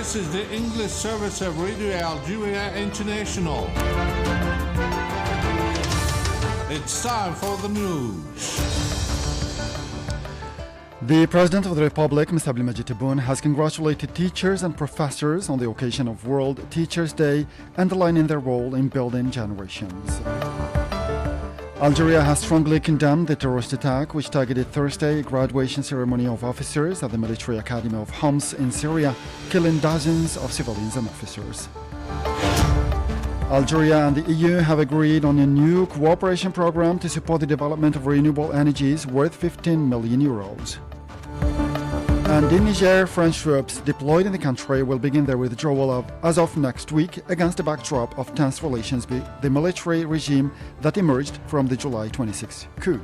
This is the English service of Radio Algeria International. It's time for the news. The President of the Republic, Mr. Abdelmadjid Tebboune, has congratulated teachers and professors on the occasion of World Teachers' Day, underlining their role in building generations. Algeria has strongly condemned the terrorist attack which targeted Thursday a graduation ceremony of officers at the military academy of Homs in Syria, killing dozens of civilians and officers. Algeria and the EU have agreed on a new cooperation program to support the development of renewable energies worth 15 million euros. And in Niger, French troops deployed in the country will begin their withdrawal as of next week against the backdrop of tense relations with the military regime that emerged from the July 26 coup.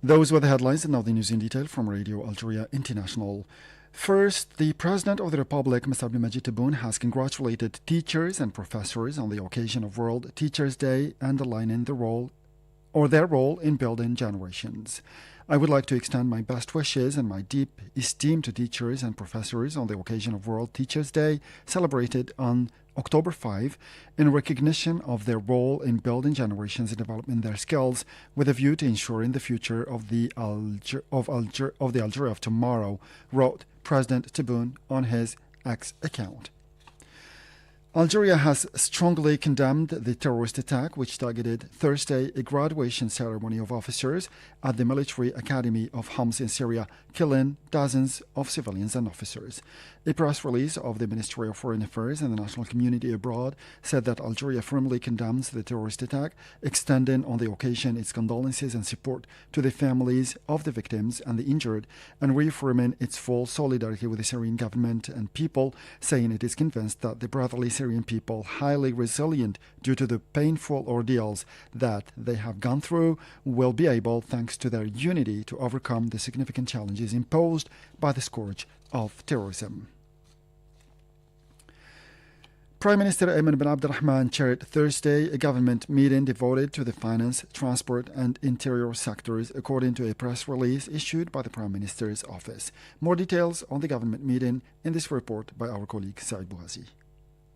Those were the headlines, and now the news in detail from Radio Algeria International. First, the President of the Republic, Mr. Abdelmadjid Tebboune, has congratulated teachers and professors on the occasion of World Teachers' Day, underlining their role in building generations. I would like to extend my best wishes and my deep esteem to teachers and professors on the occasion of World Teachers' Day, celebrated on October 5, in recognition of their role in building generations and developing their skills, with a view to ensuring the future of the Algeria of tomorrow, wrote President Tebboune on his X account. Algeria has strongly condemned the terrorist attack which targeted Thursday a graduation ceremony of officers at the military academy of Homs in Syria, killing dozens of civilians and officers. A press release of the Ministry of Foreign Affairs and the national community abroad said that Algeria firmly condemns the terrorist attack, extending on the occasion its condolences and support to the families of the victims and the injured, and reaffirming its full solidarity with the Syrian government and people, saying it is convinced that the brotherly Syrian people, highly resilient due to the painful ordeals that they have gone through, will be able, thanks to their unity, to overcome the significant challenges imposed by the scourge of terrorism. Prime Minister Ayman bin Abdelrahman chaired Thursday a government meeting devoted to the finance, transport and interior sectors, according to a press release issued by the Prime Minister's office. More details on the government meeting in this report by our colleague Saïd Bouhazi.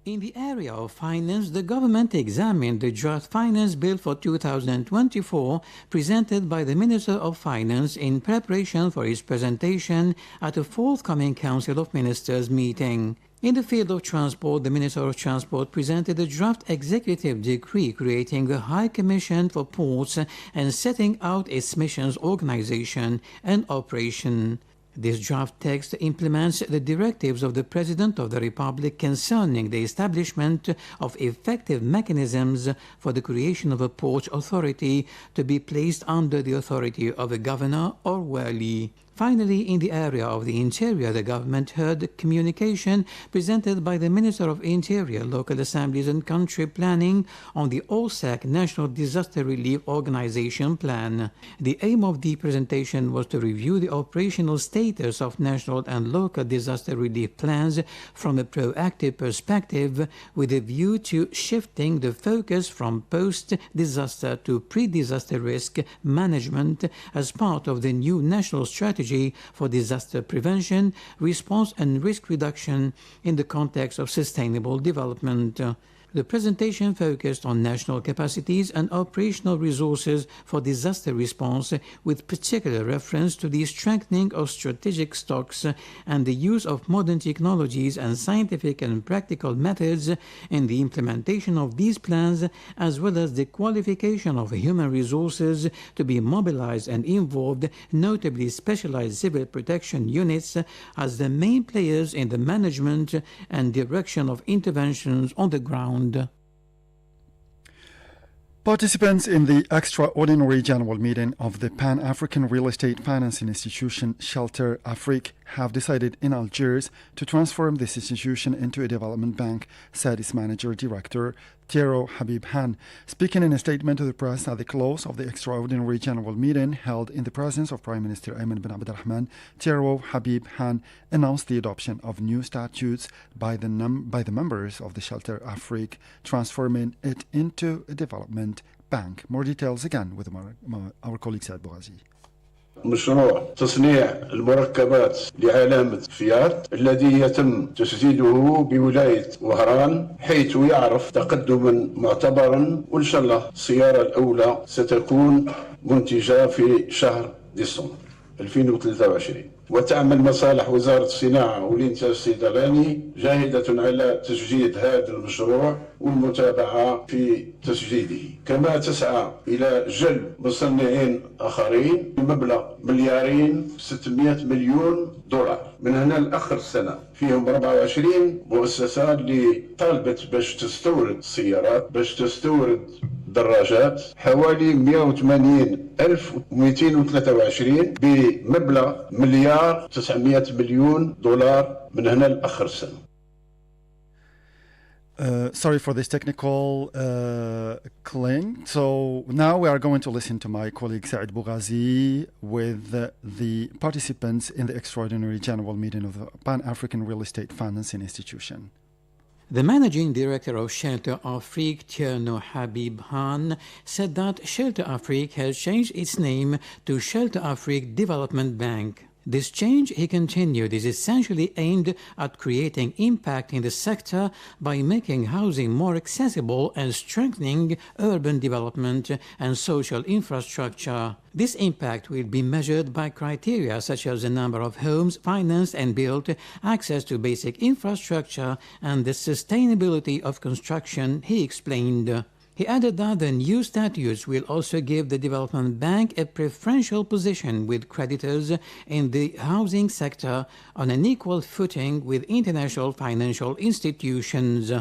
In the area of finance, the government examined the draft finance bill for 2024 presented by the Minister of Finance in preparation for its presentation at a forthcoming Council of Ministers meeting. In the field of transport, the Minister of Transport presented a draft executive decree creating the High Commission for Ports and setting out its missions organization and operation. This draft text implements the directives of the President of the Republic concerning the establishment of effective mechanisms for the creation of a port authority to be placed under the authority of a governor or wali. Finally, in the area of the interior, the government heard the communication presented by the Minister of Interior, Local Assemblies and Country Planning on the OSAC National Disaster Relief Organization Plan. The aim of the presentation was to review the operational status of national and local disaster relief plans from a proactive perspective, with a view to shifting the focus from post-disaster to pre-disaster risk management as part of the new national strategy for disaster prevention, response and risk reduction in the context of sustainable development. The presentation focused on national capacities and operational resources for disaster response, with particular reference to the strengthening of strategic stocks and the use of modern technologies and scientific and practical methods in the implementation of these plans, as well as the qualification of human resources to be mobilized and involved, notably specialized civil protection units, as the main players in the management and direction of interventions on the ground. Participants in the extraordinary general meeting of the Pan-African Real Estate Financing Institution, Shelter Afrique, have decided in Algiers to transform this institution into a development bank, said its manager director, Thierry Habib Han. Speaking in a statement to the press at the close of the extraordinary general meeting held in the presence of Prime Minister Ayman bin Abdelrahman, Thierry Habib Han announced the adoption of new statutes by the members of the Shelter Afrique, transforming it into a development bank. More details again with our colleague Saïd Bouhazi. مشروع تصنيع المركبات لعلامة فيات الذي يتم تسديده بولاية وهران، حيث يعرف تقدما معتبرا، وإن شاء الله السيارة الأولى ستكون منتجة في شهر ديسمبر 2023. وتعمل مصالح وزارة الصناعة والإنتاج الصيدلاني جاهدة على تجديد هذا المشروع والمتابعة في تجديده، كما تسعى إلى جلب مصنعين آخرين بمبلغ $2,600,000,000. من هنا لآخر السنة فيهم 24 مؤسسة اللي طالبت باش تستورد السيارات، باش تستورد دراجات، حوالي 180,223 بمبلغ $1,900,000,000 من هنا لآخر السنة. Sorry for this technical cling. So now we are going to listen to my colleague Saad Bougazi with the participants in the extraordinary general meeting of the Pan-African Real Estate Financing Institution. The managing director of Shelter Afrique, Tierno Habib Han, said that Shelter Afrique has changed its name to Shelter Afrique Development Bank. This change, he continued, is essentially aimed at creating impact in the sector by making housing more accessible and strengthening urban development and social infrastructure. This impact will be measured by criteria such as the number of homes financed and built, access to basic infrastructure, and the sustainability of construction, he explained. He added that the new statutes will also give the development bank a preferential position with creditors in the housing sector on an equal footing with international financial institutions.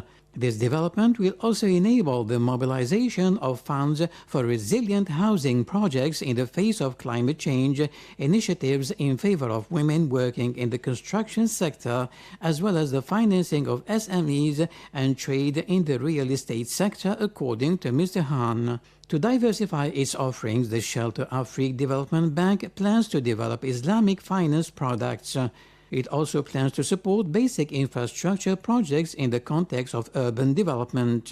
This development will also enable the mobilization of funds for resilient housing projects in the face of climate change, initiatives in favor of women working in the construction sector, as well as the financing of SMEs and trade in the real estate sector, according to Mr. Han. To diversify its offerings, the Shelter Afrique Development Bank plans to develop Islamic finance products. It also plans to support basic infrastructure projects in the context of urban development.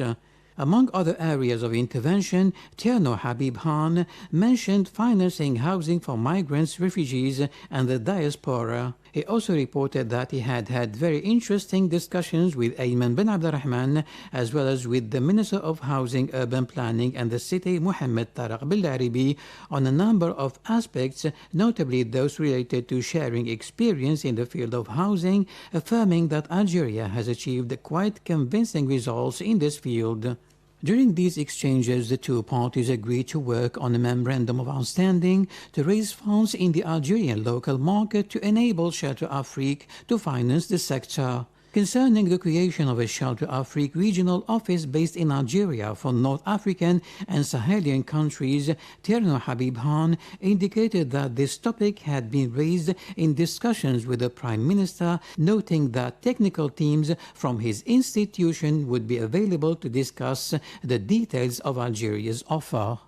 Among other areas of intervention, Tierno Habib Han mentioned financing housing for migrants, refugees, and the diaspora. He also reported that he had had very interesting discussions with Ayman bin Abdurrahman, as well as with the Minister of Housing, Urban Planning and the City, Mohammed Taraq Bilaribi, on a number of aspects, notably those related to sharing experience in the field of housing, affirming that Algeria has achieved quite convincing results in this field. During these exchanges, the two parties agreed to work on a memorandum of understanding to raise funds in the Algerian local market to enable Shelter Afrique to finance the sector. Concerning the creation of a Shelter Afrique regional office based in Algeria for North African and Sahelian countries, Tierno Habib Han indicated that this topic had been raised in discussions with the Prime Minister, noting that technical teams from his institution would be available to discuss the details of Algeria's offer.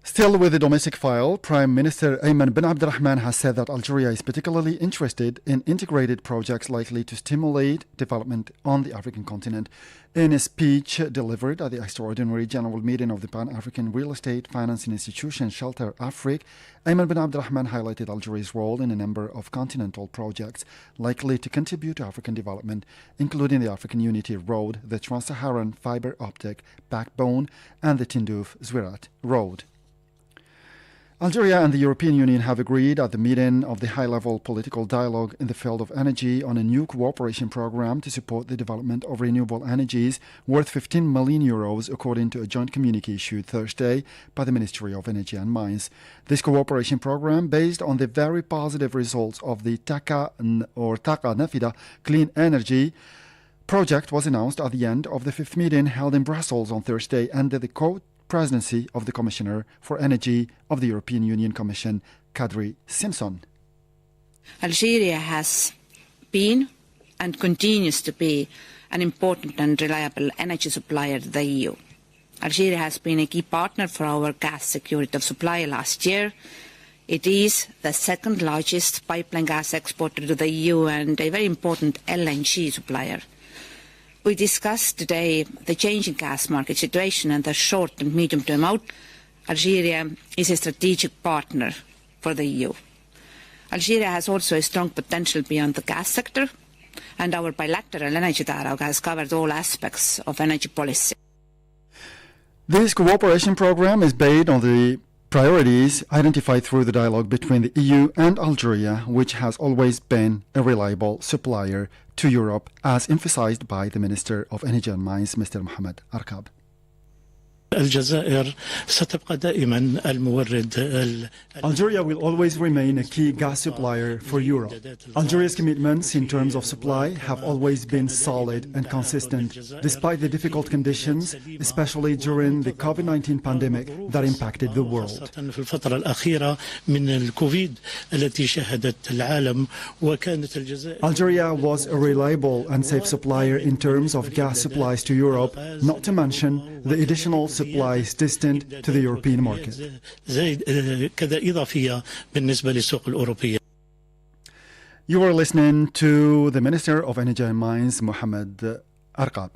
Still with the domestic file, Prime Minister Ayman bin Abdurrahman has said that Algeria is particularly interested in integrated projects likely to stimulate development on the African continent. In a speech delivered at the extraordinary general meeting of the Pan-African Real Estate Financing Institution, Shelter Afrique, Ayman bin Abdurrahman highlighted Algeria's role in a number of continental projects likely to contribute to African development, including the African Unity Road, the Trans-Saharan Fiber Optic Backbone, and the Tindouf-Zouérate Road. Algeria and the European Union have agreed at the meeting of the high-level political dialogue in the field of energy on a new cooperation program to support the development of renewable energies worth €15 million, according to a joint communique issued Thursday by the Ministry of Energy and Mines. This cooperation program, based on the very positive results of the Taqa Nafida Clean Energy project, was announced at the end of the fifth meeting held in Brussels on Thursday under the presidency of the Commissioner for Energy of the European Union Commission, Kadri Simpson. Algeria has been and continues to be an important and reliable energy supplier to the EU. Algeria has been a key partner for our gas security of supply last year. It is the second largest pipeline gas exporter to the EU and a very important LNG supplier. We discussed today the changing gas market situation and the short and medium-term Algeria is a strategic partner for the EU. Algeria has also a strong potential beyond the gas sector, and our bilateral energy dialogue has covered all aspects of energy policy. This cooperation program is based on the priorities identified through the dialogue between the EU and Algeria, which has always been a reliable supplier to Europe, as emphasized by the Minister of Energy and Mines, Mr. Mohamed Arkab. الجزائر ستبقى دائما المورد. Algeria will always remain a key gas supplier for Europe. Algeria's commitments in terms of supply have always been solid and consistent, despite the difficult conditions, especially during the COVID-19 pandemic that impacted the world. في الفترة الأخيرة من الكوفيد التي شهدت العالم وكانت الجزائر. Algeria was a reliable and safe supplier in terms of gas supplies to Europe, not to mention the additional supplies destined to the European market. كذا إضافية بالنسبة للسوق الأوروبية. You are listening to the Minister of Energy and Mines, Mohamed Arkab.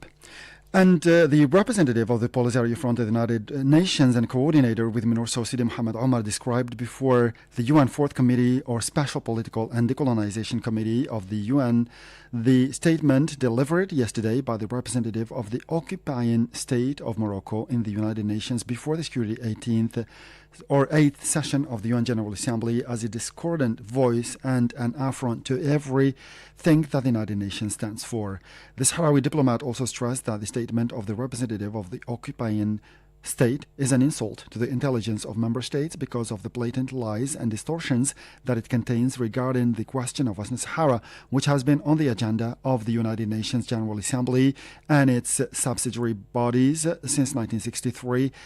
And the representative of the Polisario Front of the United Nations and coordinator with MINURSO, Sidi Mohamed Omar, described before the UN Fourth Committee or Special Political and Decolonization Committee of the UN the statement delivered yesterday by the representative of the occupying state of Morocco in the United Nations before the Security 8th session of the UN General Assembly as a discordant voice and an affront to everything that the United Nations stands for. The Sahrawi diplomat also stressed that the statement of the representative of the occupying state is an insult to the intelligence of member states because of the blatant lies and distortions that it contains regarding the question of Western Sahara, which has been on the agenda of the United Nations General Assembly and its subsidiary bodies since 1963